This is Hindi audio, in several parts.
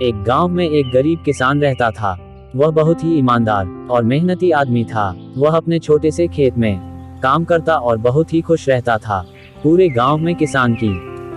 एक गांव में एक गरीब किसान रहता था। वह बहुत ही ईमानदार और मेहनती आदमी था। वह अपने छोटे से खेत में काम करता और बहुत ही खुश रहता था। पूरे गांव में किसान की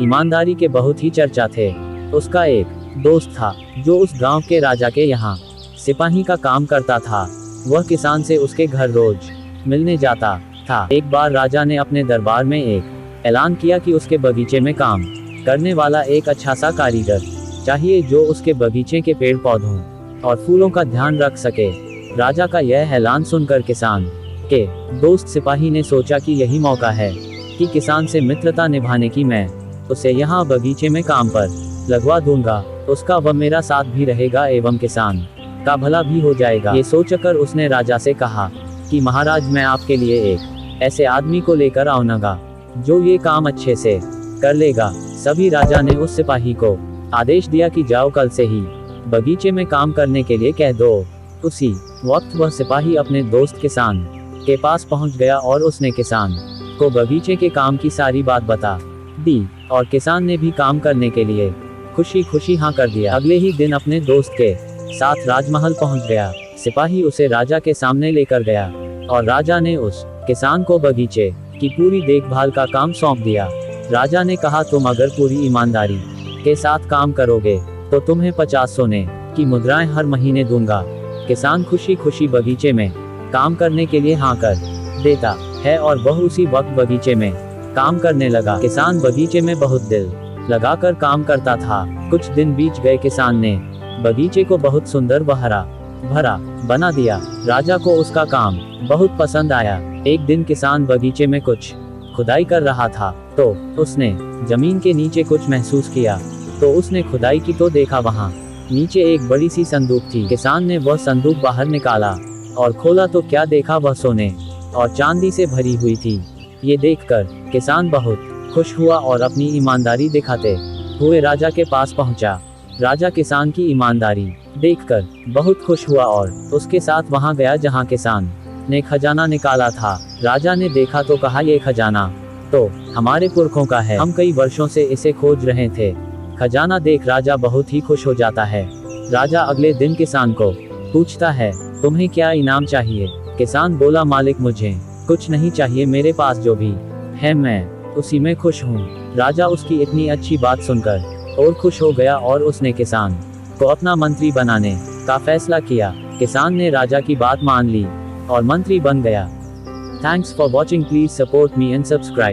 ईमानदारी के बहुत ही चर्चा थे। उसका एक दोस्त था जो उस गांव के राजा के यहाँ सिपाही का काम करता था। वह किसान से उसके घर रोज मिलने जाता था। एक बार राजा ने अपने दरबार में एक ऐलान किया कि उसके बगीचे में काम करने वाला एक अच्छा सा कारीगर चाहिए जो उसके बगीचे के पेड़ पौधों और फूलों का ध्यान रख सके। राजा का यह ऐलान सुनकर किसान के दोस्त सिपाही ने सोचा कि यही मौका है कि किसान से मित्रता निभाने की मैं उसे यहाँ बगीचे में काम पर लगवा दूंगा। उसका व मेरा साथ भी रहेगा एवं किसान का भला भी हो जाएगा। ये सोचकर उसने राजा से कहा कि महाराज, मैं आपके लिए एक ऐसे आदमी को लेकर आऊंगा जो ये काम अच्छे से कर लेगा। सभी राजा ने उस सिपाही को आदेश दिया कि जाओ, कल से ही बगीचे में काम करने के लिए कह दो। उसी वक्त वह सिपाही अपने दोस्त किसान के पास पहुंच गया और उसने किसान को बगीचे के काम की सारी बात बता दी और किसान ने भी काम करने के लिए खुशी खुशी हाँ कर दिया। अगले ही दिन अपने दोस्त के साथ राजमहल पहुंच गया। सिपाही उसे राजा के सामने लेकर गया और राजा ने उस किसान को बगीचे की पूरी देखभाल का काम सौंप दिया। राजा ने कहा, तुम अगर पूरी ईमानदारी के साथ काम करोगे तो तुम्हें 50 सोने की मुद्राएं हर महीने दूंगा। किसान खुशी खुशी बगीचे में काम करने के लिए हाँ कर देता है और वह उसी वक्त बगीचे में काम करने लगा। किसान बगीचे में बहुत दिल लगाकर काम करता था। कुछ दिन बीत गए। किसान ने बगीचे को बहुत सुंदर व हरा भरा बना दिया। राजा को उसका काम बहुत पसंद आया। एक दिन किसान बगीचे में कुछ खुदाई कर रहा था तो उसने जमीन के नीचे कुछ महसूस किया। तो उसने खुदाई की तो देखा वहाँ नीचे एक बड़ी सी संदूक थी। किसान ने वह संदूक बाहर निकाला और खोला तो क्या देखा, वह सोने और चांदी से भरी हुई थी। ये देखकर किसान बहुत खुश हुआ और अपनी ईमानदारी दिखाते हुए राजा के पास पहुंचा। राजा किसान की ईमानदारी देखकर बहुत खुश हुआ और उसके साथ वहां गया जहां किसान ने खजाना निकाला था। राजा ने देखा तो कहा, ये खजाना तो हमारे पुरखों का है, हम कई वर्षों से इसे खोज रहे थे। खजाना देख राजा बहुत ही खुश हो जाता है। राजा अगले दिन किसान को पूछता है, तुम्हें क्या इनाम चाहिए? किसान बोला, मालिक, मुझे कुछ नहीं चाहिए, मेरे पास जो भी है मैं उसी में खुश हूँ। राजा उसकी इतनी अच्छी बात सुनकर और खुश हो गया और उसने किसान को अपना मंत्री बनाने का फैसला किया। किसान ने राजा की बात मान ली और मंत्री बन गया। Thanks for watching, please support me and subscribe.